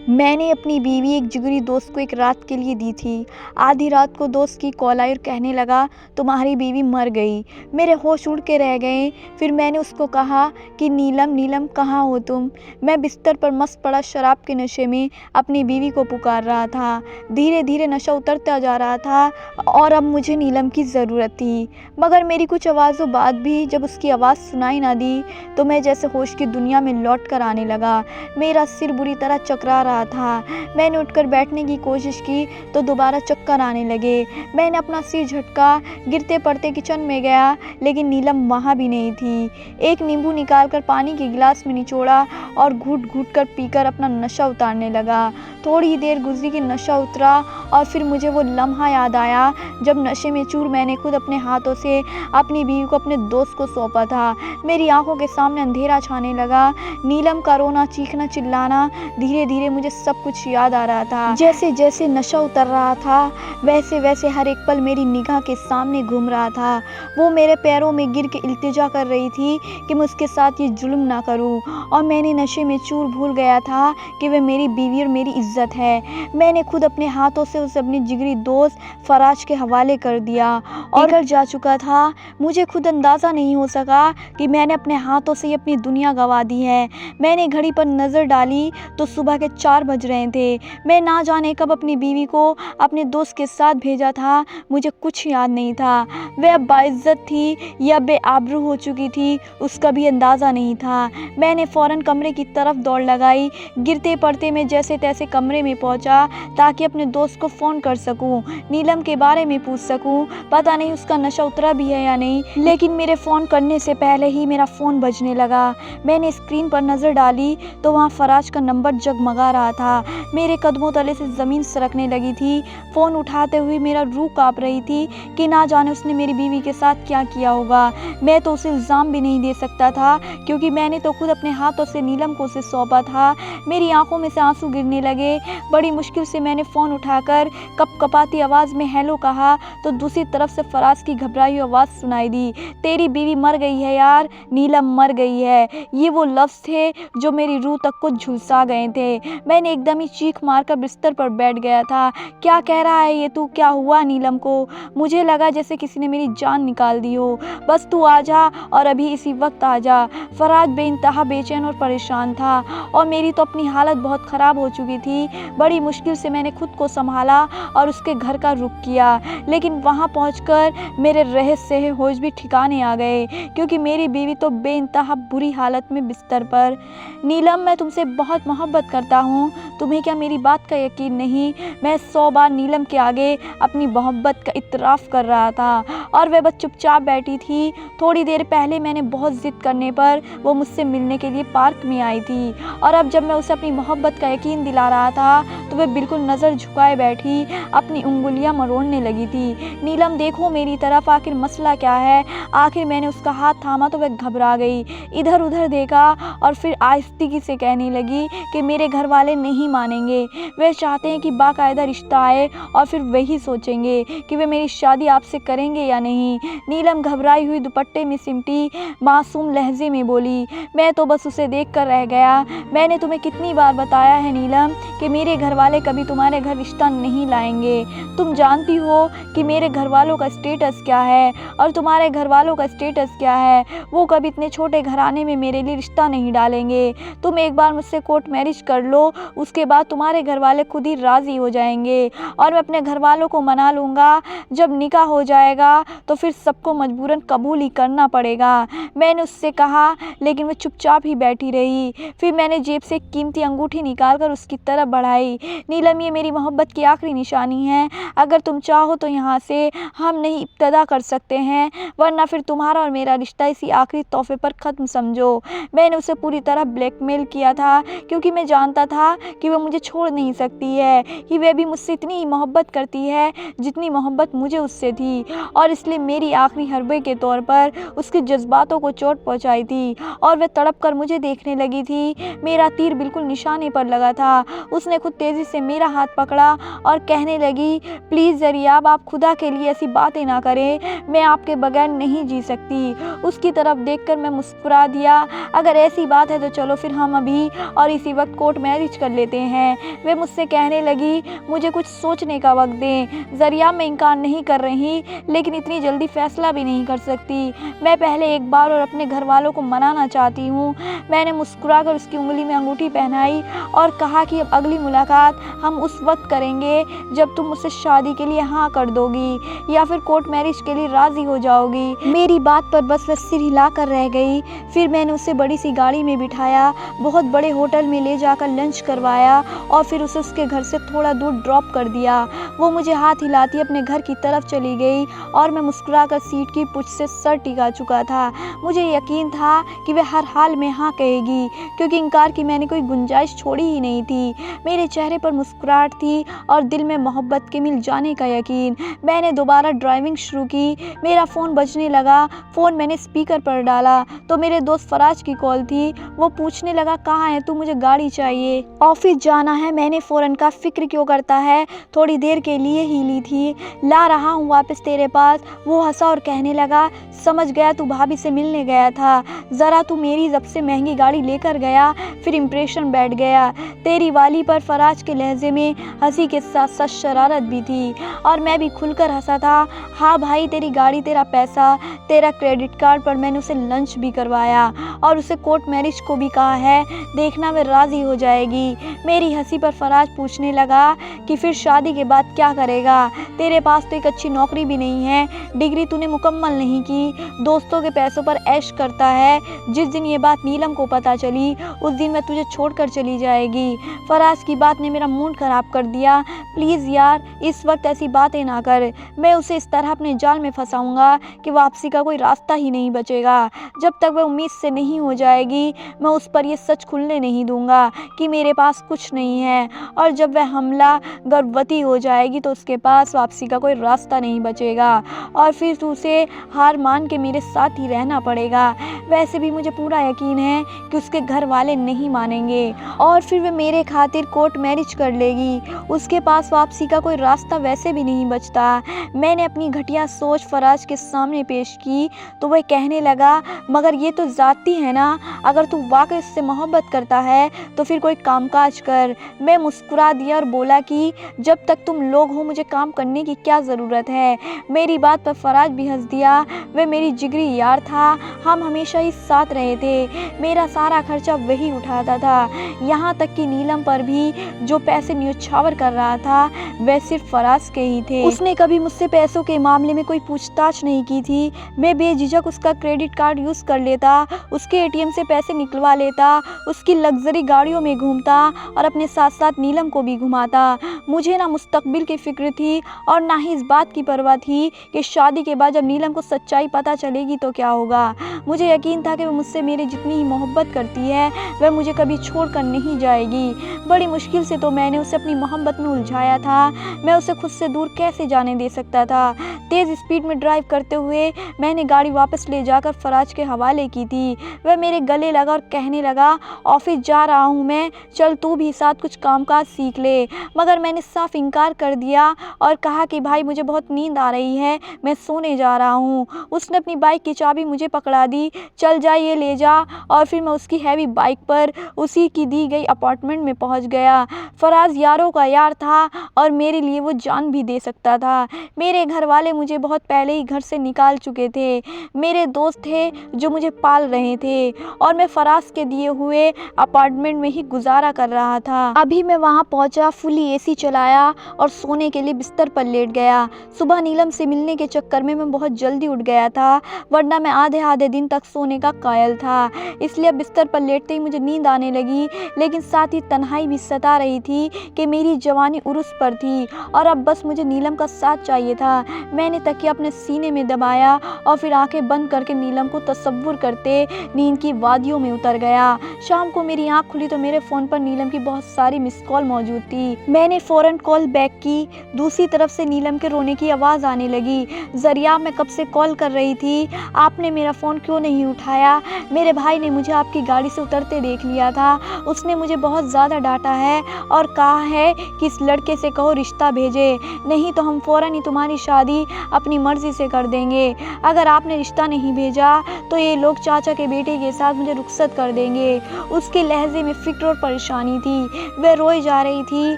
मैंने अपनी बीवी एक जिगरी दोस्त को एक रात के लिए दी थी। आधी रात को दोस्त की कॉल आई और कहने लगा, तुम्हारी बीवी मर गई। मेरे होश उड़ के रह गए। फिर मैंने उसको कहा कि नीलम नीलम कहाँ हो तुम। मैं बिस्तर पर मस्त पड़ा शराब के नशे में अपनी बीवी को पुकार रहा था। धीरे धीरे नशा उतरता जा रहा था और अब मुझे नीलम की ज़रूरत थी। मगर मेरी कुछ आवाज़ों बाद भी जब उसकी आवाज़ सुनाई ना दी तो मैं जैसे होश की दुनिया में लौट कर आने लगा। मेरा सिर बुरी तरह चकरा रहा था। मैंने उठकर बैठने की कोशिश की तो दोबारा चक्कर आने लगे। मैंने अपना सिर झटका, गिरते पड़ते किचन में गया लेकिन नीलम वहाँ भी नहीं थी। एक नींबू निकालकर पानी के गिलास में निचोड़ा और घूट घूट कर पीकर अपना नशा उतारने लगा। थोड़ी देर गुजरी कि नशा उतरा और फिर मुझे वो लम्हा याद आया जब नशे में चूर मैंने खुद अपने हाथों से अपनी बीवी को अपने दोस्त को सौंपा था। मेरी आंखों के सामने अंधेरा छाने लगा। नीलम का रोना, चीखना, चिल्लाना, धीरे धीरे मुझे सब कुछ याद आ रहा था। जैसे जैसे नशा उतर रहा था वैसे वैसे हर एक पल मेरी निगाह के सामने घूम रहा था। वो मेरे पैरों में गिर के इल्तिजा कर रही थी कि मैं उसके साथ ये जुल्म ना करूं और मैंने नशे में चूर भूल गया था कि वे मेरी बीवी और मेरी इज्जत है। मैंने खुद अपने हाथों से उसे अपनी जिगरी दोस्त फराज के हवाले कर दिया और घर जा चुका था। मुझे खुद अंदाज़ा नहीं हो सका कि मैंने अपने हाथों से अपनी दुनिया गंवा दी है। मैंने घड़ी पर नज़र डाली तो सुबह के 4 बज रहे थे। मैं ना जाने कब अपनी बीवी को अपने दोस्त के साथ भेजा था, मुझे कुछ याद नहीं था। वह अब बाइज्जत थी या बेआबरू हो चुकी थी उसका भी अंदाज़ा नहीं था। मैंने फ़ौरन कमरे की तरफ दौड़ लगाई। गिरते पड़ते मैं जैसे तैसे कमरे में पहुंचा ताकि अपने दोस्त को फ़ोन कर सकूं, नीलम के बारे में पूछ सकूं। पता नहीं उसका नशा उतरा भी है या नहीं, लेकिन मेरे फ़ोन करने से पहले ही मेरा फ़ोन बजने लगा। मैंने स्क्रीन पर नज़र डाली तो वहाँ फराज का नंबर जगमगा रहा था। मेरे कदमों तले से ज़मीन सरकने लगी थी। फ़ोन उठाते हुए मेरा रूह काँप रही थी कि ना जाने उसने मेरी बीवी के साथ क्या किया होगा। मैं तो उसे इल्ज़ाम भी नहीं दे सकता था क्योंकि मैंने तो खुद अपने हाथों से नीलम को उसे सौंपा था। मेरी आंखों में से आंसू गिरने लगे। बड़ी मुश्किल से मैंने फ़ोन उठाकर कपकपाती आवाज़ में हेलो कहा तो दूसरी तरफ से फराज की घबराई हुई आवाज़ सुनाई दी, तेरी बीवी मर गई है यार, नीलम मर गई है। ये वो लफ्ज़ थे जो मेरी रूह तक को झुलसा गए थे। मैंने एकदम ही चीख मारकर बिस्तर पर बैठ गया था। क्या कह रहा है ये तू? क्या हुआ नीलम को? मुझे लगा जैसे किसी ने मेरी जान निकाल दी हो। बस तू आ जा और अभी इसी वक्त आ जा। फराज बेइंतहा बेचैन और परेशान था और मेरी तो अपनी हालत बहुत ख़राब हो चुकी थी। बड़ी मुश्किल से मैंने खुद को संभाला और उसके घर का रुख किया, लेकिन वहाँ पहुँचकर मेरे रहस्य होश भी ठिकाने आ गए क्योंकि मेरी बीवी तो बेइंतहा बुरी हालत में बिस्तर पर। नीलम, मैं तुमसे बहुत मोहब्बत करता हूँ, तुम्हें क्या मेरी बात का यकीन नहीं? मैं 100 बार नीलम के आगे अपनी मोहब्बत का इतराफ़ कर रहा था और वह बस चुपचाप बैठी थी। थोड़ी देर पहले मैंने बहुत ज़िद करने पर वो मुझसे मिलने के लिए पार्क में आई थी और अब जब मैं उसे अपनी मोहब्बत का यकीन दिला रहा था तो वह बिल्कुल नज़र झुकाए बैठी अपनी उंगलियां मरोड़ने लगी थी। नीलम, देखो मेरी तरफ, आखिर मसला क्या है? आखिर मैंने उसका हाथ थामा तो वह घबरा गई, इधर उधर देखा और फिर आहिस्ती से कहने लगी कि मेरे घर वाले नहीं मानेंगे। वे चाहते हैं कि बाकायदा रिश्ता आए और फिर वही सोचेंगे कि वे मेरी शादी आपसे करेंगे या नहीं। नीलम घबराई हुई दुपट्टे में सिमटी मासूम लहजे में बोली, मैं तो बस उसे देख कर रह गया। मैंने तुम्हें कितनी बार बताया है नीलम कि मेरे घर वाले कभी तुम्हारे घर रिश्ता नहीं लाएंगे। तुम जानती हो कि मेरे घर वालों का स्टेटस क्या है और तुम्हारे घर वालों का स्टेटस क्या है। वो कभी इतने छोटे घराने में मेरे लिए रिश्ता नहीं डालेंगे। तुम एक बार मुझसे कोर्ट मैरिज कर लो, उसके बाद तुम्हारे घर वाले खुद ही राज़ी हो जाएंगे और मैं अपने घर वालों को मना लूँगा। जब निकाह हो जाएगा तो फिर सबको मजबूरन कबूल ही करना पड़ेगा। मैंने उससे कहा लेकिन वह चुपचाप ही बैठी रही। फिर मैंने जेब से एक कीमती अंगूठी निकालकर उसकी तरफ बढ़ाई। नीलम, ये मेरी मोहब्बत की आखिरी निशानी है। अगर तुम चाहो तो यहाँ से हम नहीं इब्तदा कर सकते हैं, वरना फिर तुम्हारा और मेरा रिश्ता इसी आखिरी तोहफे पर ख़त्म समझो। मैंने उसे पूरी तरह ब्लैकमेल किया था क्योंकि मैं जानता था कि वह मुझे छोड़ नहीं सकती है, कि वह भी मुझसे इतनी ही मोहब्बत करती है जितनी मोहब्बत मुझे उससे थी और इसलिए मेरी आखिरी हरबे के तौर पर उसके जज्बातों को चोट पहुँचाई थी और वह तड़प कर मुझे देखने लगी थी। मेरा तीर बिल्कुल निशाने पर लगा था। उसने खुद तेज़ी तेज़ी से मेरा हाथ पकड़ा और कहने लगी, प्लीज़ ज़रियाब, आप खुदा के लिए ऐसी बातें ना करें, मैं आपके बगैर नहीं जी सकती। उसकी तरफ देखकर मैं मुस्कुरा दिया। अगर ऐसी बात है तो चलो फिर हम अभी और इसी वक्त कोर्ट मैरिज कर लेते हैं। वे मुझसे कहने लगी, मुझे कुछ सोचने का वक्त दें। ज़रियाब, मैं इनकार नहीं कर रही, लेकिन इतनी जल्दी फ़ैसला भी नहीं कर सकती। मैं पहले एक बार और अपने घर वालों को मनाना चाहती हूँ। मैंने मुस्कुराकर उसकी उंगली में अंगूठी पहनाई और कहा कि अब अगली मुलाकात हम उस वक्त करेंगे जब तुम मुझसे शादी के लिए हाँ कर दोगी या फिर कोर्ट मैरिज के लिए राज़ी हो जाओगी। मेरी बात पर बस वह सिर हिलाकर रह गई। फिर मैंने उसे बड़ी सी गाड़ी में बिठाया, बहुत बड़े होटल में ले जाकर लंच करवाया और फिर उसे उसके घर से थोड़ा दूर ड्रॉप कर दिया। वो मुझे हाथ हिलाती अपने घर की तरफ चली गई और मैं मुस्कुराकर सीट की पूंछ से सर टिका चुका था। मुझे यकीन था कि वह हर हाल में हाँ कहेगी, क्योंकि इनकार की मैंने कोई गुंजाइश छोड़ी ही नहीं थी। मेरे चेहरे पर मुस्कुराहट थी और दिल में मोहब्बत के मिल जाने का यकीन। मैंने दोबारा ड्राइविंग शुरू की। मेरा फ़ोन बजने लगा। फ़ोन मैंने स्पीकर पर डाला तो मेरे दोस्त फराज की कॉल थी। वो पूछने लगा, कहाँ है तू, मुझे गाड़ी चाहिए, ऑफिस जाना है। मैंने फ़ौरन कहा, फ़िक्र क्यों करता है, थोड़ी देर के लिए ही ली थी, ला रहा हूँ वापस तेरे पास। वो हंसा और कहने लगा, समझ गया तू भाभी से मिलने गया था। ज़रा तू मेरी सबसे महंगी गाड़ी लेकर गया, फिर इम्प्रेशन बैठ गया तेरी वाली पर। फराज के लहजे में हंसी के साथ साथ शरारत भी थी और मैं भी खुलकर हंसा था। हाँ भाई, तेरी गाड़ी, तेरा पैसा, तेरा क्रेडिट कार्ड पर मैंने उसे लंच भी करवाया और उसे कोर्ट मैरिज को भी कहा है, देखना वे राज़ी हो जाएगी। मेरी हंसी पर फराज पूछने लगा कि फिर शादी के बाद क्या करेगा, तेरे पास तो एक अच्छी नौकरी भी नहीं है, डिग्री तूने मुकम्मल नहीं की, दोस्तों के पैसों पर ऐश करता है। जिस दिन ये बात नीलम को पता चली उस दिन वह तुझे छोड़कर चली जाएगी। फराज की बात ने मेरा मूड ख़राब कर दिया। प्लीज़ यार, इस वक्त ऐसी बातें ना कर। मैं उसे इस तरह अपने जाल में फंसाऊंगा कि वापसी का कोई रास्ता ही नहीं बचेगा। जब तक वह उम्मीद से नहीं हो जाएगी मैं उस पर यह सच खुलने नहीं दूंगा कि मेरे पास कुछ नहीं है, और जब वह हमला गर्भवती हो जाएगी तो उसके पास वापसी का कोई रास्ता नहीं बचेगा और फिर तो उसे हार मान के मेरे साथ ही रहना पड़ेगा। वैसे भी मुझे पूरा यकीन है कि उसके घर वाले नहीं मानेंगे और फिर वह मेरे खातिर कोर्ट मैरिज कर लेगी। उसके पास वापसी का कोई रास्ता वैसे भी नहीं बचता। मैंने अपनी घटिया सोच फराज के सामने पेश की तो वह कहने लगा, मगर ये तो ज़ाती है ना, अगर तू वाकई उससे मोहब्बत करता है तो फिर कोई कामकाज कर। मैं मुस्कुरा दिया और बोला कि जब तक तुम लोग हो मुझे काम करने की क्या ज़रूरत है। मेरी बात पर फराज भी हंस दिया। वह मेरी जिगरी यार था, हम हमेशा ही साथ रहे थे, मेरा सारा खर्चा वही उठाता था, यहाँ तक कि नीलम पर भी जो पैसे न्योछावर कर रहा था वह सिर्फ फराज के ही थे। उसने कभी मुझसे पैसों के मामले में कोई पूछताछ नहीं की थी। मैं बेझिझक उसका क्रेडिट कार्ड यूज़ कर लेता, उसके एटीएम से पैसे निकलवा लेता, उसकी लग्जरी गाड़ियों में घूमता और अपने साथ साथ नीलम को भी घुमाता। मुझे ना मुस्तकबिल की फिक्र थी और ना ही इस बात की परवाह थी कि शादी के बाद जब नीलम को सच्चाई पता चलेगी तो क्या होगा। मुझे यकीन था कि वह मुझसे मेरे जितनी ही मोहब्बत करती है वह मुझे कभी छोड़कर नहीं जाएगी। बड़ी मुश्किल से तो मैंने उसे अपनी मोहब्बत में उलझाया था। मैं उसे खुद से दूर कैसे जाने दे सकता था। तेज़ स्पीड में ड्राइव करते हुए मैंने गाड़ी वापस ले जाकर फराज के हवाले की थी। वह मेरे गले लगा और कहने लगा, ऑफिस जा रहा हूँ मैं, चल तू भी साथ कुछ कामकाज सीख ले। मगर मैंने साफ इनकार कर दिया और कहा कि भाई मुझे बहुत नींद आ रही है, मैं सोने जा रहा हूँ। उसने अपनी बाइक की चाबी मुझे पकड़ा दी, चल जा ये ले जा, और फिर मैं उसकी हैवी बाइक पर उसी की दी गई अपार्टमेंट में पहुँच गया। फराज यारों का यार था और मेरे लिए वो जान भी दे सकता था। मेरे घर वाले मुझे बहुत पहले ही घर से निकाल चुके थे। मेरे दोस्त थे जो मुझे पाल रहे थे और मैं फराज के दिए हुए अपार्टमेंट में ही गुजारा कर रहा था। अभी मैं वहाँ पहुँचा, फुली एसी चलाया और सोने के लिए बिस्तर पर लेट गया। सुबह नीलम से मिलने के चक्कर में मैं बहुत जल्दी उठ गया था, वरना मैं आधे आधे दिन तक सोने का कायल था। इसलिए बिस्तर पर लेटते ही मुझे नींद आने लगी, लेकिन साथ ही तन्हाई भी सता रही थी कि मेरी जवानी उर्स पर थी और अब बस मुझे नीलम का साथ चाहिए था। मैंने तकिया अपने सीने में दबाया और फिर आंखें बंद करके नीलम को तसव्वुर करते नींद की वादियों में उतर गया। शाम को मेरी आंख खुली तो मेरे फ़ोन पर नीलम की बहुत सारी मिस कॉल मौजूद थी। मैंने फ़ौरन कॉल बैक की। दूसरी तरफ से नीलम के रोने की आवाज़ आने लगी। ज़रिया, मैं कब से कॉल कर रही थी, आपने मेरा फ़ोन क्यों नहीं उठाया? मेरे भाई ने मुझे आपकी गाड़ी से उतरते देख लिया था। उसने मुझे बहुत ज़्यादा डांटा है और कहा है कि इस लड़के से कहो रिश्ता भेजे, नहीं तो हम फ़ौरन ही तुम्हारी शादी अपनी मर्ज़ी से कर देंगे। अगर आपने रिश्ता नहीं भेजा तो ये लोग चाचा के बेटे के साथ मुझे रुखसत कर देंगे। उसके लहजे में फ़िक्र और परेशानी थी। वह रोई जा रही थी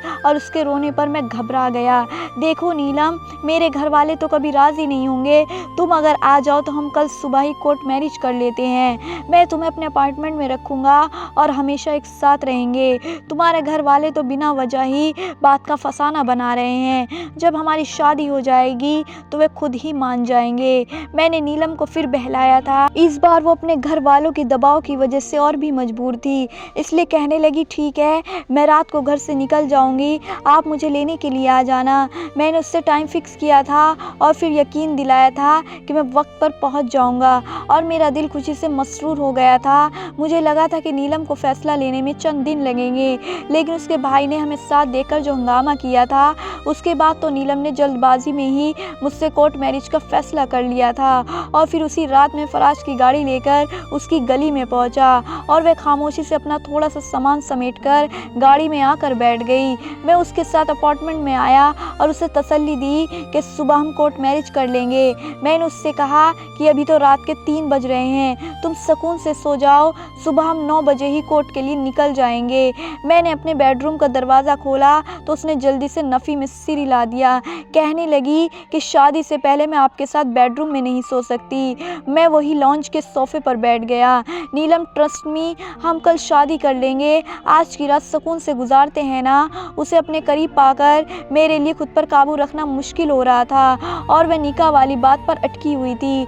और उसके रोने पर मैं घबरा गया। देखो नीलम, मेरे घर वाले तो कभी राज़ी नहीं होंगे। तुम अगर आ जाओ तो हम कल सुबह ही कोर्ट मैरिज कर लेते हैं। मैं तुम्हें अपने अपार्टमेंट में रखूँगा और हमेशा एक साथ रहेंगे। तुम्हारे घर वाले तो बिना वजह ही बात का फसाना बना रहे हैं। जब हमारी शादी हो जाएगी तो वे खुद ही मान जाएंगे। मैंने नीलम को फिर बहलाया था। इस बार वो अपने घर वालों के दबाव की वजह से और भी मजबूर थी, इसलिए कहने लगी, ठीक है, मैं रात को घर से निकल जाऊंगी, आप मुझे लेने के लिए आ जाना। मैंने उससे टाइम फिक्स किया था और फिर यकीन दिलाया था कि मैं वक्त पर पहुंच जाऊंगा और मेरा दिल खुशी से मसरूर हो गया था। मुझे लगा था कि नीलम को फैसला लेने में चंद दिन लगेंगे, लेकिन उसके भाई ने हमें साथ देकर जो हंगामा किया था, उसके बाद तो नीलम ने जल्दबाजी में ही मुझसे कोर्ट मैरिज का फैसला कर लिया था। और फिर उसी रात में फराज की गाड़ी लेकर उसकी गली में पहुंचा और वह खामोशी से अपना थोड़ा सा सामान समेटकर गाड़ी में आकर बैठ गई। मैं उसके साथ अपार्टमेंट में आया और उसे तसल्ली दी कि सुबह हम कोर्ट मैरिज कर लेंगे। मैंने उससे कहा कि अभी तो रात के 3 बज रहे हैं, तुम सुकून से सो जाओ, सुबह हम 9 बजे ही कोर्ट के लिए निकल जाएंगे। मैंने अपने बेडरूम का दरवाज़ा खोला तो उसने जल्दी से नफ़ी में सिर हिला दिया। कहने लगी कि शादी से पहले मैं आपके साथ बेडरूम में नहीं सो सकती। मैं वही लॉन्ज के सोफ़े पर बैठ गया। नीलम, ट्रस्ट मी, हम कल शादी कर लेंगे। आज की रात सुकून से गुजारते हैं ना। उसे अपने करीब पाकर मेरे लिए खुद पर काबू रखना मुश्किल हो रहा था और वह निकाह वाली बात पर अटकी हुई थी।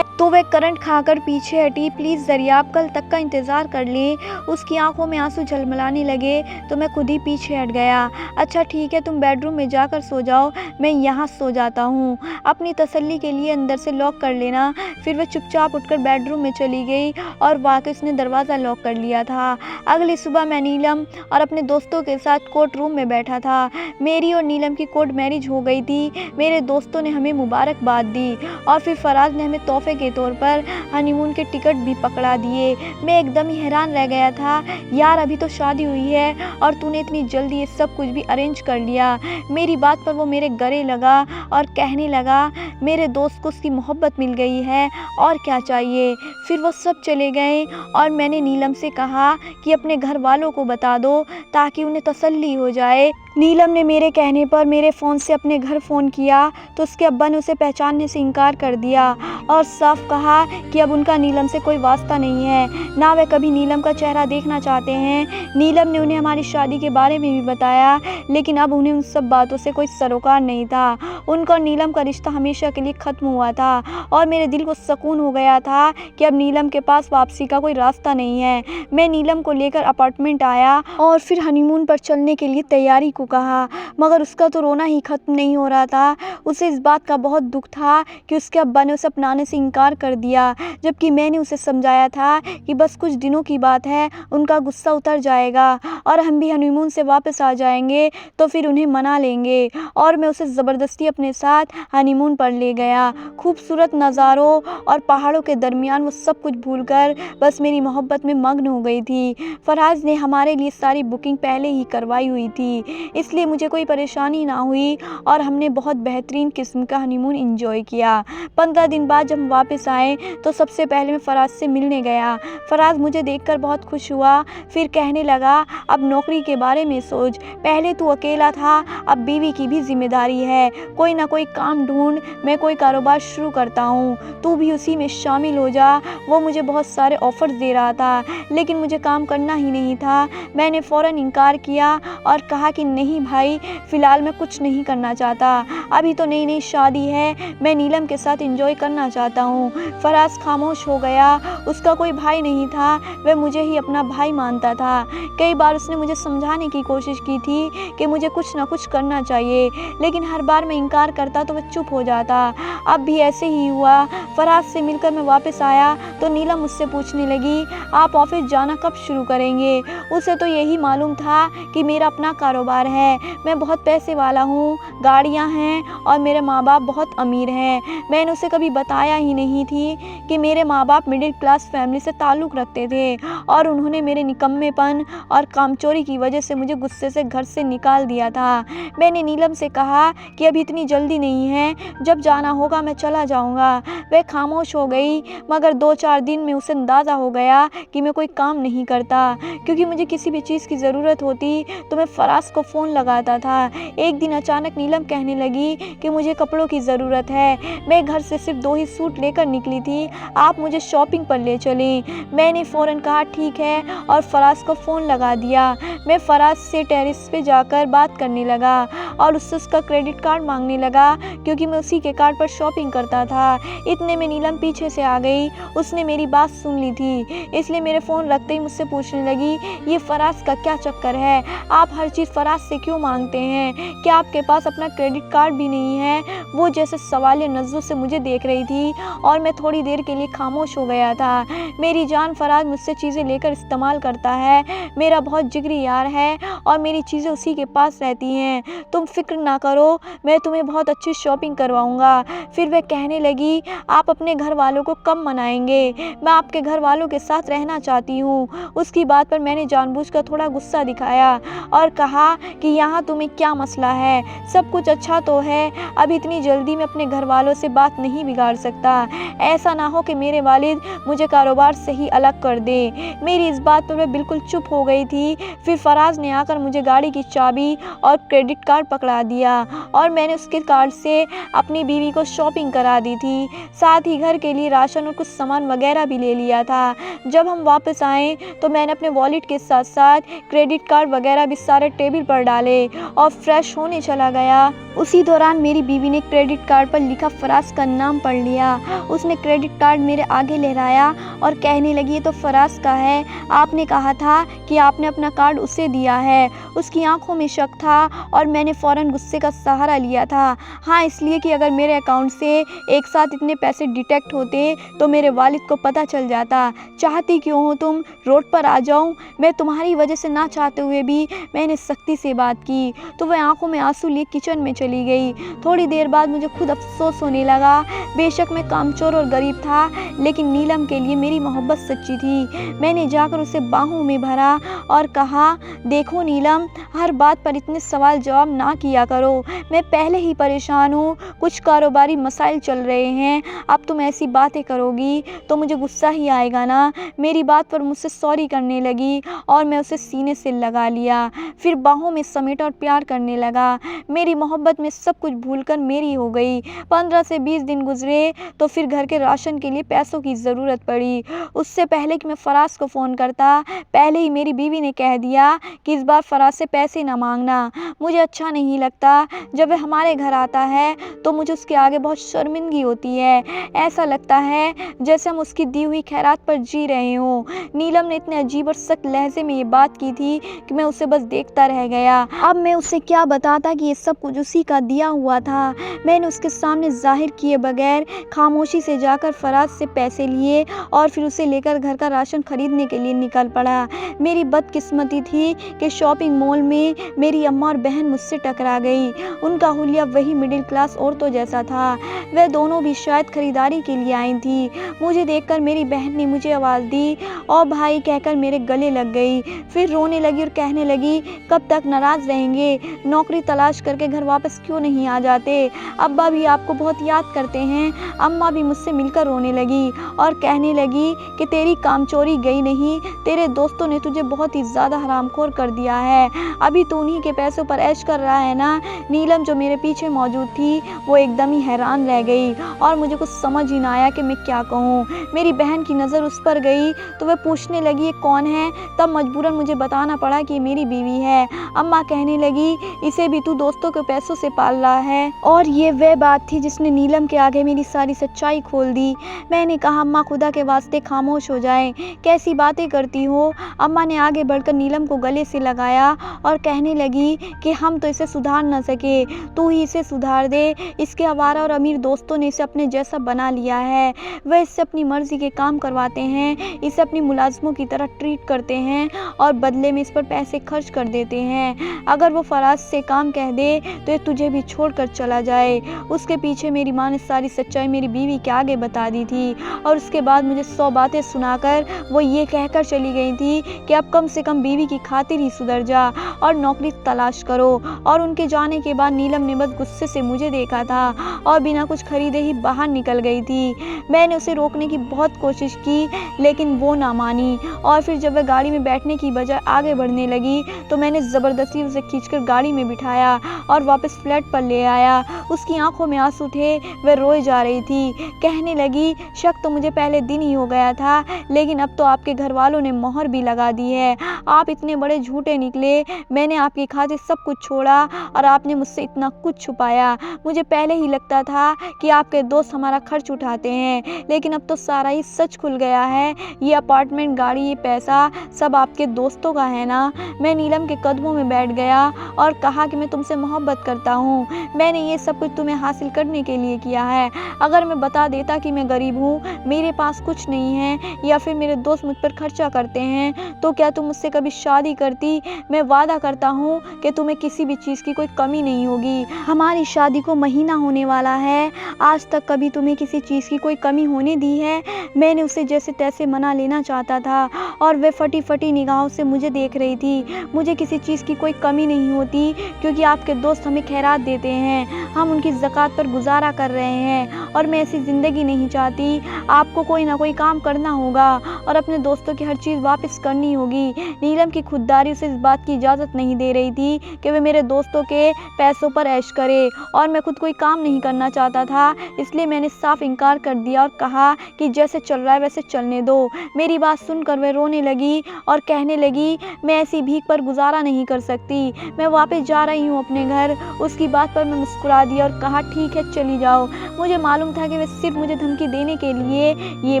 तो वह करंट खाकर पीछे हटी। प्लीज़ ज़रिया, आप कल तक का इंतज़ार कर लें। उसकी आंखों में आंसू झलमलाने लगे तो मैं खुद ही पीछे हट गया। अच्छा ठीक है, तुम बेडरूम में जाकर सो जाओ, मैं यहाँ सो जाता हूँ। अपनी तसल्ली के लिए अंदर से लॉक कर लेना। फिर वह चुपचाप उठकर बेडरूम में चली गई और वाकई उसने दरवाज़ा लॉक कर लिया था। अगली सुबह मैं नीलम और अपने दोस्तों के साथ कोर्ट रूम में बैठा था। मेरी और नीलम की कोर्ट मैरिज हो गई थी। मेरे दोस्तों ने हमें मुबारकबाद दी और फिर फराज ने हमें तोहफे के तौर पर हनीमून के टिकट भी पकड़ा दिए। मैं एकदम ही हैरान रह गया था। यार, अभी तो शादी हुई है और तूने इतनी जल्दी ये सब कुछ भी अरेंज कर लिया। मेरी बात पर वो मेरे गले लगा और कहने लगा, मेरे दोस्त को उसकी मोहब्बत मिल गई है और क्या चाहिए। फिर वो सब चले गए और मैंने नीलम से कहा कि अपने घर वालों को बता दो ताकि उन्हें तसल्ली हो जाए। नीलम ने मेरे कहने पर मेरे फ़ोन से अपने घर फ़ोन किया तो उसके अब्बा ने उसे पहचानने से इनकार कर दिया और साफ कहा कि अब उनका नीलम से कोई वास्ता नहीं है, ना वे कभी नीलम का चेहरा देखना चाहते हैं। नीलम ने उन्हें हमारी शादी के बारे में भी बताया, लेकिन अब उन्हें उन सब बातों से कोई सरोकार नहीं था। उनका और नीलम का रिश्ता हमेशा के लिए ख़त्म हुआ था और मेरे दिल को सुकून हो गया था कि अब नीलम के पास वापसी का कोई रास्ता नहीं है। मैं नीलम को लेकर अपार्टमेंट आया और फिर हनीमून पर चलने के लिए तैयारी को कहा, मगर उसका तो रोना ही ख़त्म नहीं हो रहा था। उसे इस बात का बहुत दुख था कि उसके अब्बा ने उसे अपनाने से इनकार कर दिया, जबकि मैंने उसे समझाया था कि बस कुछ दिनों की बात है, उनका गुस्सा उतर जाएगा और हम भी हनीमून से वापस आ जाएंगे तो फिर उन्हें मना लेंगे। और मैं उसे ज़बरदस्ती अपने साथ हनीमून पर ले गया। खूबसूरत नज़ारों और पहाड़ों के दरमियान वो सब कुछ भूलकर बस मेरी मोहब्बत में मग्न हो गई थी। फराज ने हमारे लिए सारी बुकिंग पहले ही करवाई हुई थी, इसलिए मुझे कोई परेशानी ना हुई और हमने बहुत बेहतरीन किस्म का हनीमून एंजॉय किया। 15 दिन बाद जब हम वापस आए तो सबसे पहले मैं फराज से मिलने गया। फराज मुझे देखकर बहुत खुश हुआ, फिर कहने लगा, अब नौकरी के बारे में सोच। पहले तू अकेला था, अब बीवी की भी जिम्मेदारी है। कोई ना कोई काम ढूंढ, मैं कोई कारोबार शुरू करता हूँ, तू भी उसी में शामिल हो जा। वो मुझे बहुत सारे ऑफर्स दे रहा था, लेकिन मुझे काम करना ही नहीं था। मैंने फ़ौरन इनकार किया और कहा कि नहीं भाई, फ़िलहाल मैं कुछ नहीं करना चाहता, अभी तो नई नई शादी है, मैं नीलम के साथ एंजॉय करना चाहता हूँ। फराज खामोश हो गया। उसका कोई भाई नहीं था, वह मुझे ही अपना भाई मानता था। कई बार उसने मुझे समझाने की कोशिश की थी कि मुझे कुछ ना कुछ करना चाहिए, लेकिन हर बार मैं इनकार करता तो वह चुप हो जाता था। अब भी ऐसे ही हुआ। फराज से मिलकर मैं वापस आया तो नीलम मुझसे पूछने लगी, आप ऑफिस जाना कब शुरू करेंगे? उसे तो यही मालूम था कि मेरा अपना कारोबार है, मैं बहुत पैसे वाला हूँ, गाड़ियाँ हैं और मेरे माँ बाप बहुत अमीर हैं। मैंने उसे कभी बताया ही नहीं थी कि मेरे माँ बाप मिडिल क्लास फैमिली से ताल्लुक़ रखते थे और उन्होंने मेरे निकम्मेपन और कामचोरी की वजह से मुझे गुस्से से घर से निकाल दिया था। मैंने नीलम से कहा कि अभी इतनी जल्दी नहीं है, जब जाना होगा मैं चला जाऊँगा। वह खामोश हो गई, मगर 2-4 दिन में उसे अंदाज़ा हो गया कि मैं कोई काम नहीं करता, क्योंकि मुझे किसी भी चीज़ की ज़रूरत होती तो मैं फराज को फ़ोन लगाता था। एक दिन अचानक नीलम कहने लगी कि मुझे कपड़ों की ज़रूरत है, मैं घर से सिर्फ 2 ही सूट लेकर निकली थी, आप मुझे शॉपिंग पर ले चलें। मैंने फ़ौरन कहा ठीक है और फराज को फ़ोन लगा दिया। मैं फराज से टेरेस पे जाकर बात करने लगा और उससे उसका क्रेडिट कार्ड मांगने लगा, क्योंकि मैं उसी के कार्ड पर शॉपिंग करता था। इतने में नीलम पीछे से आ गई। उसने मेरी बात सुन ली थी, इसलिए मेरे फ़ोन रखते ही मुझसे पूछने लगी, ये फराज का क्या चक्कर है? आप हर चीज़ फराज से क्यों मांगते हैं? क्या आपके पास अपना क्रेडिट कार्ड भी नहीं है? वो जैसे सवालिया नज़रों से मुझे देख रही थी और मैं थोड़ी देर के लिए खामोश हो गया था। मेरी जान, फराज मुझसे चीज़ें लेकर इस्तेमाल करता है, मेरा बहुत जिगरी यार है और मेरी चीज़ें उसी के पास रहती हैं। तुम फिक्र ना करो, मैं तुम्हें बहुत अच्छी शॉपिंग करवाऊँगा। फिर वह कहने लगी, आप अपने घर वालों को कब मनाएंगे? मैं आपके घर वालों के साथ रहना चाहती हूँ। उसकी बात पर मैंने जानबूझकर थोड़ा गुस्सा दिखाया और कहा कि यहाँ तुम्हें क्या मसला है? सब कुछ अच्छा तो है, अब इतनी जल्दी मैं अपने घर वालों से बात नहीं बिगाड़ सकता। ऐसा ना हो कि मेरे वालिद मुझे कारोबार से ही अलग कर दे। मेरी इस बात पर वह बिल्कुल चुप हो गई थी। फिर फराज ने आकर मुझे गाड़ी की चाबी और क्रेडिट कार्ड पकड़ा दिया और मैंने उसके कार्ड से अपनी बीवी को शॉपिंग करा दी थी, साथ ही घर के लिए राशन और कुछ सामान वगैरह भी ले लिया था। जब हम वापस आए तो मैंने अपने वॉलेट के साथ साथ क्रेडिट कार्ड वगैरह भी सारे टेबल पर डाले और फ्रेश होने चला गया। उसी दौरान मेरी बीवी ने क्रेडिट कार्ड पर लिखा फराज का नाम पढ़ लिया। उसने क्रेडिट कार्ड मेरे आगे लहराया और कहने लगी, ये तो फराज का है, आपने कहा था कि आपने अपना कार्ड उसे दिया है। उसकी आंखों में शक था और मैंने फ़ौरन गुस्से का सहारा लिया था। हाँ, इसलिए कि अगर मेरे अकाउंट से एक साथ इतने पैसे डिटेक्ट होते तो मेरे वालिद को पता चल जाता। चाहती क्यों हो तुम, रोड पर आ जाऊं? मैं तुम्हारी वजह से ना चाहते हुए भी मैंने सख्ती से बात की तो वह आंखों में आंसू लिए किचन में चली गई। थोड़ी देर बाद मुझे खुद अफसोस होने लगा। बेशक मैं कामचोर और गरीब था, लेकिन नीलम के लिए मेरी मोहब्बत सच्ची थी। मैंने जाकर उसे बाहों में भरा और कहा, देखो नीलम, हर बात पर इतने सवाल जवाब ना किया करो, मैं पहले ही परेशान हूँ, कुछ कारोबारी मसाइल चल रहे हैं, अब तुम ऐसी बातें करोगी तो मुझे गुस्सा ही आएगा ना। मेरी बात पर मुझसे सॉरी करने लगी और मैं उसे सीने से लगा लिया, फिर बाहों में समेटा और प्यार करने लगा। मेरी मोहब्बत में सब कुछ भूलकर मेरी हो गई। 15 से 20 दिन गुजरे तो फिर घर के राशन के लिए पैसों की ज़रूरत पड़ी। उससे पहले कि मैं फराज को फ़ोन करता, पहले ही मेरी बीवी ने कह दिया कि इस बार फराज से पैसे ना मांगना। मुझे अच्छा नहीं लगता, जब वह हमारे घर आता है तो मुझे उसके आगे बहुत शर्मिंदगी होती है। ऐसा लगता है जैसे हम उसकी दी हुई खैरात पर जी रहे हों। नीलम ने इतने अजीब और सख्त लहजे में ये बात की थी कि मैं उसे बस देखता रह गया। अब मैं उसे क्या बताता कि ये सब कुछ उसी का दिया हुआ था। मैंने उसके सामने जाहिर किए बगैर खामोशी से जाकर फराज से पैसे लिए और फिर उसे लेकर घर का राशन खरीदने के लिए निकल पड़ा। मेरी बदकिस्मती थी कि शॉपिंग मॉल में मेरी अम्मा और बहन मुझसे टकरा गई। उनका हुलिया वही मिडिल क्लास औरतों जैसा था। वह दोनों भी शायद खरीदारी के लिए आई थी। मुझे देखकर मेरी बहन ने मुझे आवाज़ दी और भाई कहकर मेरे गले लग गई। फिर रोने लगी और कहने लगी, कब तक नाराज़ रहेंगे? नौकरी तलाश करके घर वापस क्यों नहीं आ जाते? अब्बा भी आपको बहुत याद करते हैं। अम्मा भी मुझसे मिलकर रोने लगी और कहने लगी कि तेरी कामचोरी गई नहीं, तेरे दोस्तों ने तुझे बहुत ही ज़्यादा हरामखोर कर दिया है। अभी तू उन्हीं के पैसों पर ऐश कर रहा है ना। नीलम जो मेरे पीछे मौजूद थी वो एकदम ही हैरान रह गई और मुझे कुछ समझ ही ना आया कि मैं क्या कहूँ। मेरी बहन की नज़र उस पर गई तो वह पूछने लगी, ये कौन है? तब मजबूरन मुझे बताना पड़ा कि मेरी बीवी है। अम्मा कहने लगी, इसे भी तू दोस्तों के पैसों से पाल रहा है और ये वह बात थी जिसने नीलम के आगे मेरी सारी सच्चाई खोल दी। मैंने कहा, अम्मा खुदा के वास्ते खामोश हो जाएं, कैसी बातें करती हो। अम्मा ने आगे बढ़कर नीलम को गले से लगाया और कहने लगी कि हम तो इसे सुधार न सके, तू ही इसे सुधार दे। इसके आवारा और अमीर दोस्तों ने इसे अपने जैसा बना लिया है। वह इससे अपनी मर्जी के काम करवाते हैं, इसे अपनी मुलाजमों की तरह ट्रीट करते हैं और बदले में इस पर पैसे खर्च कर देते हैं। अगर वो फराज से काम कह दे तो ये तुझे भी छोड़कर चला जाए। उसके पीछे मेरी माँ ने सारी सच्चाई मेरी बीवी के आगे बता दी थी और उसके बाद मुझे 100 बातें सुनाकर वो ये कहकर चली गई थी कि अब कम से कम बीवी की खातिर ही सुधर जा और नौकरी तलाश करो। और उनके जाने के बाद नीलम ने बस गुस्से से मुझे देखा था और बिना कुछ खरीदे ही बाहर निकल गई थी। मैंने उसे रोकने की बहुत कोशिश की लेकिन वो ना मानी और फिर जब वह गाड़ी में बैठने की बजाय आगे बढ़ने लगी तो मैंने ज़बरदस्ती उसे खींचकर गाड़ी में बिठाया और वापस फ्लैट पर ले आया। उसकी आंखों में आंसू थे, वह रोए जा रही थी। कहने लगी, शक तो मुझे पहले दिन ही हो गया था लेकिन अब तो आपके घर वालों ने मोहर भी लगा दी है। आप इतने बड़े झूठे निकले। मैंने आपकी खातिर सब कुछ छोड़ा और आपने मुझसे इतना कुछ छुपाया। मुझे पहले ही लगता था कि आपके दोस्त हमारा खर्च उठाते हैं लेकिन अब तो सारा ही सच खुल गया है। ये अपार्टमेंट, गाड़ी, ये पैसा सब आपके दोस्तों का है ना। मैं नीलम के कदमों में बैठ गया और कहा कि मैं तुमसे मोहब्बत करता हूँ। मैंने ये सब कुछ तुम्हें हासिल करने के लिए किया है। अगर मैं बता देता कि मैं गरीब हूँ, मेरे पास कुछ नहीं है या फिर मेरे दोस्त मुझ पर खर्चा करते हैं तो क्या तुम मुझसे कभी शादी करती। मैं वादा करता हूँ कि तुम्हें किसी भी चीज़ की कोई कमी नहीं होगी। हमारी शादी को महीना होने वाला है, आज तक कभी तुम्हें किसी चीज़ की कोई कमी होने दी है। मैंने उसे जैसे तैसे मना लेना चाहता था और वह फटी फटी निगाहों से मुझे देख रही थी। मुझे किसी चीज़ की कोई कमी नहीं होती क्योंकि आपके दोस्त हमें खैरात देते हैं, हम उनकी ज़कात पर गुजारा कर रहे हैं और मैं ऐसी ज़िंदगी नहीं चाहती। आपको कोई ना कोई काम करना होगा और अपने दोस्तों की हर चीज़ वापस करनी होगी। नीलम की खुददारी उसे इस बात की इजाज़त नहीं दे रही थी कि वह मेरे दोस्तों के पैसों पर ऐश करे और मैं खुद कोई काम नहीं करना चाहता था, इसलिए मैंने साफ इनकार कर दिया और कहा कि जैसे चल रहा है वैसे चलने दो। मेरी बात सुनकर वह रोने लगी और कहने लगी, मैं ऐसी भीख पर गुजारा नहीं कर सकती, मैं वापस जा रही हूँ अपने घर। उसकी बात पर मैं मुस्कुरा दिया और कहा, ठीक है चली जाओ। मुझे मालूम था कि वह सिर्फ मुझे धमकी देने के लिए ये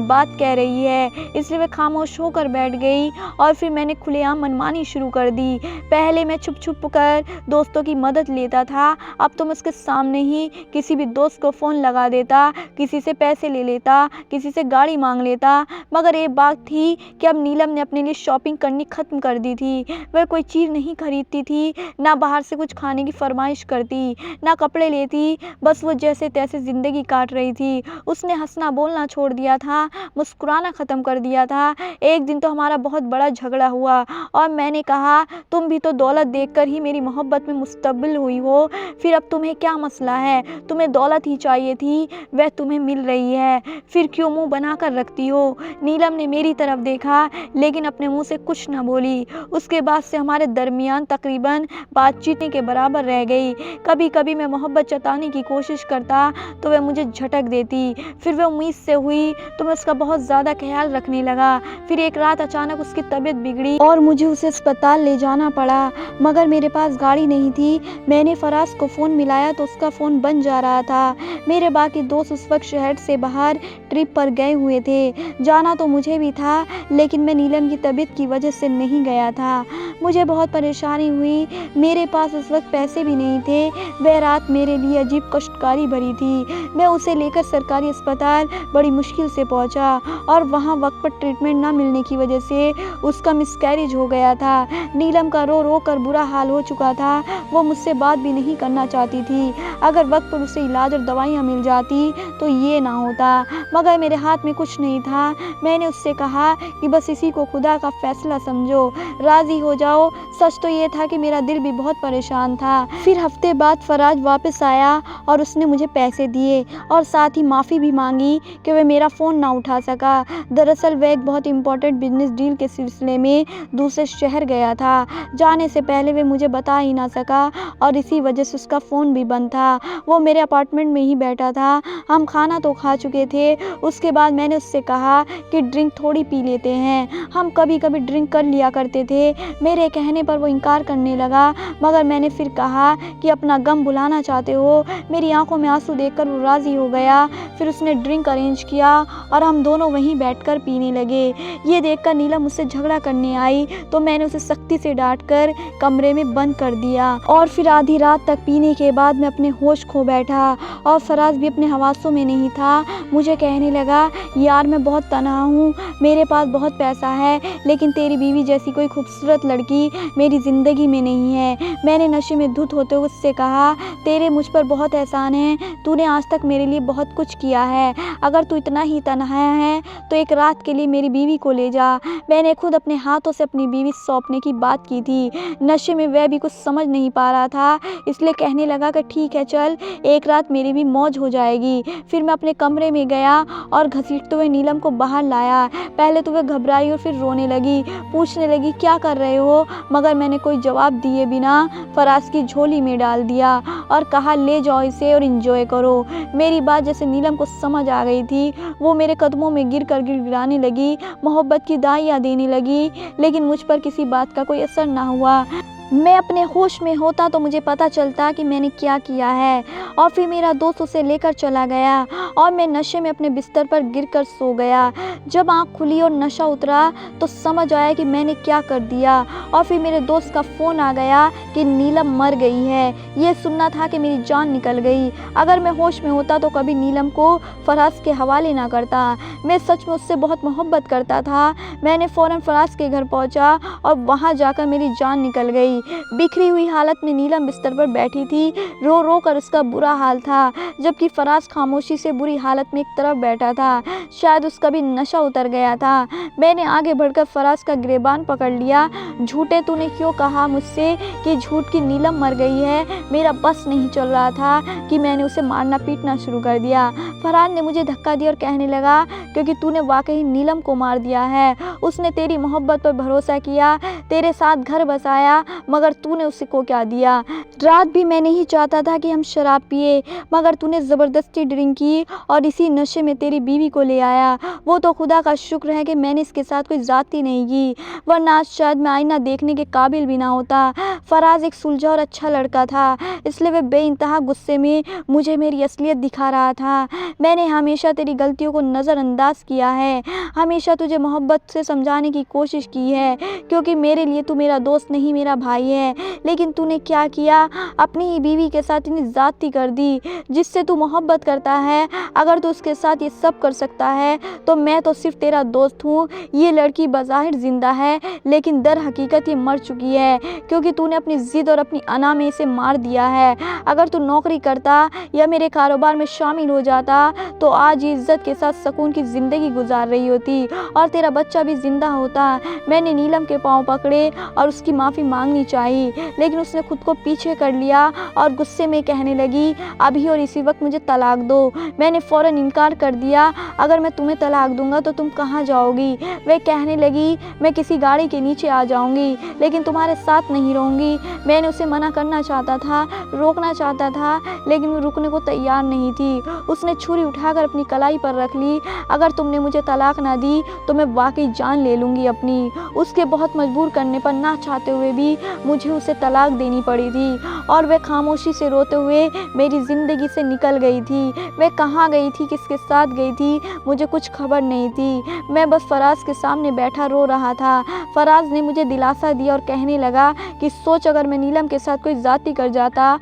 बात कह रही है, इसलिए वह खामोश होकर बैठ गई और फिर मैंने खुलेआम मनमानी शुरू कर दी। पहले मैं छुप छुप कर दोस्तों की मदद लेता था, अब तो मैं उसके सामने ही किसी भी दोस्त को फ़ोन लगा देता, किसी से पैसे ले लेता, किसी से गाड़ी मांग लेता। मगर एक बात थी कि अब नीलम ने अपने लिए शॉपिंग करनी ख़त्म कर दी थी। वह कोई चीज़ नहीं खरीदती थी, ना बाहर से कुछ खाने की फरमाइश करती, ना कपड़े लेती, बस वो जैसे तैसे ज़िंदगी काट रही थी। उसने हंसना बोलना छोड़ दिया था, मुस्कुराना ख़त्म कर दिया था। एक दिन तो हमारा बहुत बड़ा झगड़ा हुआ और मैंने कहा, तुम भी तो दौलत देखकर ही मेरी मोहब्बत में मुस्तबिल हुई हो, फिर अब तुम्हें क्या मसला है। तुम्हें दौलत ही चाहिए थी, वह तुम्हें मिल रही है, फिर क्यों मुंह बना कर रखती हो। नीलम ने मेरी तरफ देखा लेकिन अपने मुंह से कुछ न बोली। उसके बाद से हमारे दरमियान तकरीबन बातचीत के बराबर रह गई। कभी कभी मैं मोहब्बत जताने की कोशिश करता तो वह मुझे झटक देती, फिर वह उम्मीद से हुई तो मैं उसका बहुत ज़्यादा ख्याल रखने लगा। फिर एक रात अचानक उसकी तबीयत बिगड़ी और मुझे उसे अस्पताल ले जाना पड़ा, मगर मेरे पास गाड़ी नहीं थी। मैंने फराज को फ़ोन मिलाया तो उसका फ़ोन बंद जा रहा था। मेरे बाकी दोस्त उस वक्त शहर से बाहर ट्रिप पर गए हुए थे। जाना तो मुझे भी था लेकिन मैं नीलम की तबीयत की वजह से नहीं गया था। मुझे बहुत परेशानी हुई, मेरे पास उस वक्त पैसे भी नहीं थे। वह रात मेरे लिए अजीब कष्टकारी भरी थी। मैं उसे लेकर सरकारी अस्पताल बड़ी मुश्किल से पहुंचा और वहां वक्त पर ट्रीटमेंट न मिलने की वजह से उसका मिसकैरेज हो गया था। नीलम का रो रो कर बुरा हाल हो चुका था, वो मुझसे बात भी नहीं करना चाहती थी। अगर वक्त पर उसे इलाज और दवाइयाँ मिल जाती तो ये ना होता, मगर मेरे हाथ में कुछ नहीं था। मैंने उससे कहा कि बस इसी को खुदा का फैसला समझो, राज़ी हो जाओ। सच तो ये था कि मेरा दिल भी बहुत परेशान था। फिर हफ्ते बाद फराज वापस आया और उसने मुझे पैसे दिए और साथ ही माफ़ी भी मांगी कि वह मेरा फ़ोन ना उठा सका। दरअसल वह एक बहुत इम्पोर्टेंट बिजनेस डील के सिलसिले में दूसरे शहर गया था। जाने से पहले वह मुझे बता ही ना सका और इसी वजह से उसका फ़ोन भी बंद था। वो मेरे अपार्टमेंट में ही बैठा था। हम खाना तो खा चुके थे। उसके बाद मैंने उससे कहा कि ड्रिंक थोड़ी पी लेते हैं। हम कभी कभी ड्रिंक कर लिया करते थे। मेरे कहने पर वो इनकार करने लगा, मगर मैंने फिर कहा कि अपना गम भुलाना चाहते हो। मेरी आंखों में आंसू देखकर वो राज़ी हो गया। फिर उसने ड्रिंक अरेंज किया और हम दोनों वहीं बैठकर पीने लगे। ये देखकर नीलम मुझसे झगड़ा करने आई तो मैंने उसे सख्ती से डांटकर कमरे में बंद कर दिया और फिर आधी रात तक पीने के बाद मैं अपने होश खो बैठा और फराज भी अपने हवासों में नहीं था। मुझे कहने लगा, यार मैं बहुत तन्हा हूँ, मेरे पास बहुत पैसा है, लेकिन तेरी बीवी जैसी कोई खूबसूरत लड़की मेरी ज़िंदगी में नहीं है। मैंने नशे में धुत होते हुए उससे कहा, तेरे मुझ पर बहुत एहसान है, तूने आज तक मेरे लिए बहुत कुछ किया है। अगर तू इतना ही तन्हा है तो एक रात के लिए मेरी बीवी को ले जा। मैंने खुद अपने हाथों से अपनी बीवी सौंपने की बात की थी। नशे में वह भी कुछ समझ नहीं पा रहा था, इसलिए कहने लगा कि ठीक है चल, एक रात मेरी भी मौज हो जाएगी। फिर मैं अपने कमरे में गया और घसीटते हुए नीलम को बाहर लाया। पहले तो वह घबराई और फिर रोने लगी, पूछने लगी क्या कर रहे हो, मगर मैंने कोई जवाब दिए बिना फराज की झोली में डाल दिया और कहा, ले जाओ इसे और एंजॉय करो। मेरी बात जैसे नीलम को समझ आ गई थी, वो मेरे कदमों में गिर कर गिड़गिड़ाने लगी, मोहब्बत की दाइयाँ देने लगी, लेकिन मुझ पर किसी बात का कोई असर ना हुआ। मैं अपने होश में होता तो मुझे पता चलता कि मैंने क्या किया है। और फिर मेरा दोस्त उसे लेकर चला गया और मैं नशे में अपने बिस्तर पर गिरकर सो गया। जब आँख खुली और नशा उतरा तो समझ आया कि मैंने क्या कर दिया। और फिर मेरे दोस्त का फ़ोन आ गया कि नीलम मर गई है। ये सुनना था कि मेरी जान निकल गई। अगर मैं होश में होता तो कभी नीलम को फराज के हवाले ना करता। मैं सच में उससे बहुत मोहब्बत करता था। मैंने फ़ौरन फराज के घर पहुँचा और वहाँ जाकर मेरी जान निकल गई। बिखरी हुई हालत में नीलम बिस्तर पर बैठी थी, रो रो कर उसका बुरा हाल था, जबकि फराज खामोशी से बुरी हालत में एक तरफ बैठा था। शायद उसका भी नशा उतर गया था। मैंने आगे बढ़कर फराज का गिरेबान पकड़ लिया। झूठे, तूने क्यों कहा मुझसे कि झूठ की नीलम मर गई है? मेरा बस नहीं चल रहा था कि मैंने उसे मारना पीटना शुरू कर दिया। फराज ने मुझे धक्का दिया और कहने लगा, क्योंकि तूने वाकई नीलम को मार दिया है। उसने तेरी मोहब्बत पर भरोसा किया, तेरे साथ घर बसाया, मगर तूने उसको क्या दिया? रात भी मैं नहीं चाहता था कि हम शराब पिए, मगर तूने ज़बरदस्ती ड्रिंक की और इसी नशे में तेरी बीवी को ले आया। वो तो खुदा का शुक्र है कि मैंने इसके साथ कोई ज़्यादती नहीं की, वरना आज शायद मैं आईना देखने के काबिल भी ना होता। फराज एक सुलझा और अच्छा लड़का था, इसलिए वह बेइंतहा गुस्से में मुझे मेरी असलियत दिखा रहा था। मैंने हमेशा तेरी गलतियों को नज़रअंदाज किया है, हमेशा तुझे मोहब्बत से समझाने की कोशिश की है, क्योंकि मेरे लिए तू मेरा दोस्त नहीं मेरा भाई है। लेकिन तूने क्या किया? अपनी ही बीवी के साथ इतनी ज़्यादती कर दी जिससे तू मोहब्बत करता है। अगर तू उसके साथ ये सब कर सकता है तो मैं तो सिर्फ तेरा दोस्त हूँ। ये लड़की बज़ाहिर ज़िंदा है, लेकिन दर हकीकत ये मर चुकी है, क्योंकि तूने अपनी ज़िद और अपनी अना में इसे मार दिया है। अगर तू नौकरी करता या मेरे कारोबार में शामिल हो जाता तो आज ये इज़्ज़त के साथ सुकून की ज़िंदगी गुजार रही होती और तेरा बच्चा भी ज़िंदा होता। मैंने नीलम के पाँव पकड़े और उसकी माफ़ी मांगनी चाहिए, लेकिन उसने खुद को पीछे कर लिया और गुस्से में कहने लगी, अभी और इसी वक्त मुझे तलाक दो। मैंने फ़ौरन इनकार कर दिया, अगर मैं तुम्हें तलाक दूंगा तो तुम कहाँ जाओगी? वह कहने लगी, मैं किसी गाड़ी के नीचे आ जाऊंगी, लेकिन तुम्हारे साथ नहीं रहूंगी। मैंने उसे मना करना चाहता था, रोकना चाहता था, लेकिन वो रुकने को तैयार नहीं थी। उसने छुरी उठाकर अपनी कलाई पर रख ली, अगर तुमने मुझे तलाक ना दी तो मैं वाकई जान ले लूँगी अपनी। उसके बहुत मजबूर करने पर, ना चाहते हुए भी मुझे उसे तलाक देनी पड़ी थी और वह खामोशी से रोते हुए मेरी ज़िंदगी से निकल गई थी। वह कहाँ गई थी, किसके साथ गई थी, मुझे कुछ खबर नहीं थी। मैं बस फराज के सामने बैठा रो रहा था। फराज ने मुझे दिलासा दिया और कहने लगा कि सोच, अगर मैं नीलम के साथ कोई ज़्यादती कर जाता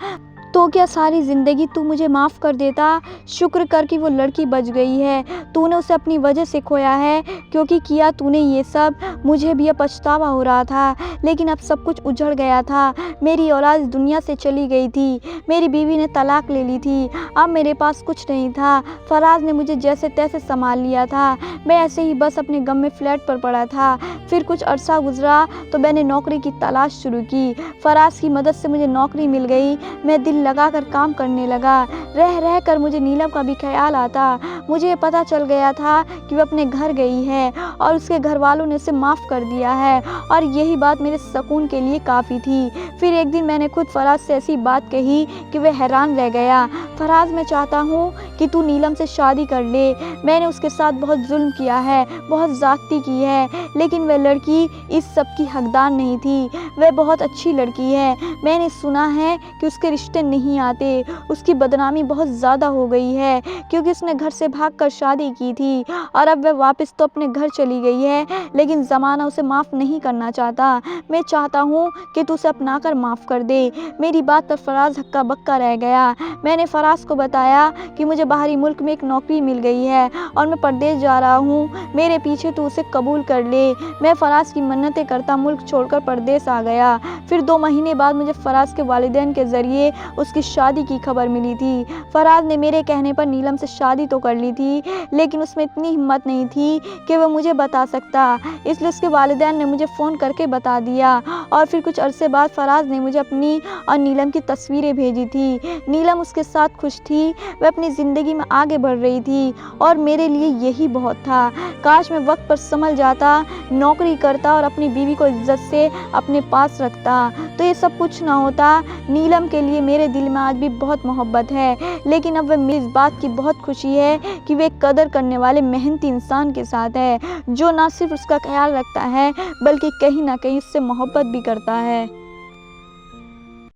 तो क्या सारी ज़िंदगी तू मुझे माफ़ कर देता? शुक्र कर कि वो लड़की बच गई है। तूने उसे अपनी वजह से खोया है, क्योंकि किया तूने ये सब। मुझे भी अब पछतावा हो रहा था, लेकिन अब सब कुछ उजड़ गया था। मेरी औलाद दुनिया से चली गई थी, मेरी बीवी ने तलाक ले ली थी, अब मेरे पास कुछ नहीं था। फराज ने मुझे जैसे तैसे संभाल लिया था। मैं ऐसे ही बस अपने गम में फ्लैट पर पड़ा था। फिर कुछ अरसा गुजरा तो मैंने नौकरी की तलाश शुरू की। फराज की मदद से मुझे नौकरी मिल गई। मैं दिल लगाकर काम करने लगा, रह रह कर मुझे नीलम का भी ख्याल आता। मुझे पता चल गया था कि वह अपने घर गई है और उसके घर वालों ने उसे माफ़ कर दिया है, और यही बात मेरे सुकून के लिए काफ़ी थी। फिर एक दिन मैंने खुद फराज से ऐसी बात कही कि वह हैरान रह गया। फराज, मैं चाहता हूँ कि तू नीलम से शादी कर ले। मैंने उसके साथ बहुत जुल्म किया है, बहुत ज़्यादती की है, लेकिन वह लड़की इस सब की हकदार नहीं थी। वह बहुत अच्छी लड़की है। मैंने सुना है कि उसके रिश्ते नहीं आते। उसकी बदनामी बहुत ज़्यादा हो गई है क्योंकि उसने घर से भागकर शादी की थी और अब वह वापस तो अपने घर चली गई है, लेकिन ज़माना उसे माफ़ नहीं करना चाहता। मैं चाहता हूँ कि तू उसे अपना कर माफ़ कर दे। मेरी बात पर फराज हक्का बक्का रह गया। मैंने फराज को बताया कि मुझे बाहरी मुल्क में एक नौकरी मिल गई है और मैं परदेश जा रहा हूँ, मेरे पीछे तू उसे कबूल कर ले। मैं फराज की मन्नतें करता मुल्क छोड़कर परदेश आ गया। फिर 2 महीने बाद मुझे फराज के वालिदैन के ज़रिए उसकी शादी की खबर मिली थी। फराज ने मेरे कहने पर नीलम से शादी तो कर ली थी, लेकिन उसमें इतनी हिम्मत नहीं थी कि वह मुझे बता सकता, इसलिए उसके वालिदैन ने मुझे फ़ोन करके बता दिया। और फिर कुछ अरसे बाद फराज ने मुझे अपनी और नीलम की तस्वीरें भेजी थी। नीलम उसके साथ खुश थी, वह अपनी ज़िंदगी में आगे बढ़ रही थी और मेरे लिए यही बहुत था। काश मैं वक्त पर संभल जाता, नौकरी करता और अपनी बीवी को इज्जत से अपने पास रखता तो ये सब कुछ ना होता। नीलम के लिए मेरे दिल में आज भी बहुत मोहब्बत है, लेकिन अब वह मेरी इस बात की बहुत खुशी है कि वे कदर करने वाले मेहनती इंसान के साथ है, जो ना सिर्फ उसका ख्याल रखता है बल्कि कहीं ना कहीं उससे मोहब्बत भी करता है।